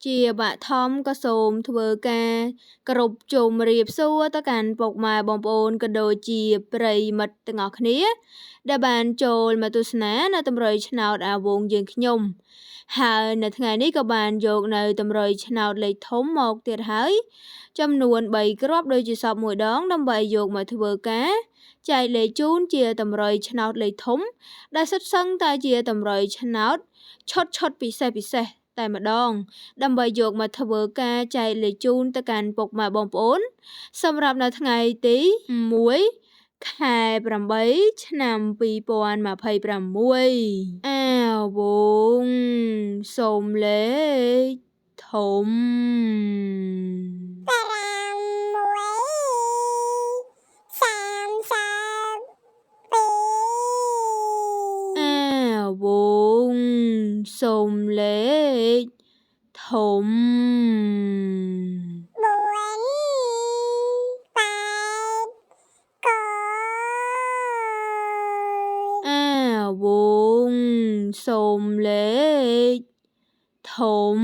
ជាបឋមក៏សូមធ្វើការគោរពជម្រាបសួរទៅកាន់ពុកម៉ែបងប្អូនក៏ដូចជាប្រិយមិត្តទាំងអស់គ្នាដែលបានចូលមកទស្សនានៅតម្រុយឆ្នោតអាវងយើងខ្ញុំហើយនៅថ្ងៃនេះក៏បានយកនៅតម្រុយឆ្នោតលេខធំមកទៀតហើយចំនួន3គ្រាប់ដូចជាសពមួយដងដើម្បីយកមកធ្វើការចែកលេខជូនជាតម្រុយឆ្នោតលេខធំដែលសុទ្ធសឹងតែជាតម្រុយឆ្នោតឆុតពិសេសតែម្ដងដើម្បីយកមកធ្វើការចែកលេខជូនទៅកាន់ពុកម៉ែបងប្អូនសម្រាប់នៅថ្ងៃទី1 ខែ 8 ឆ្នាំ 2026អាវងសូមលេខធំអាវងសូមលេខធំអាវងសូមលេខធំ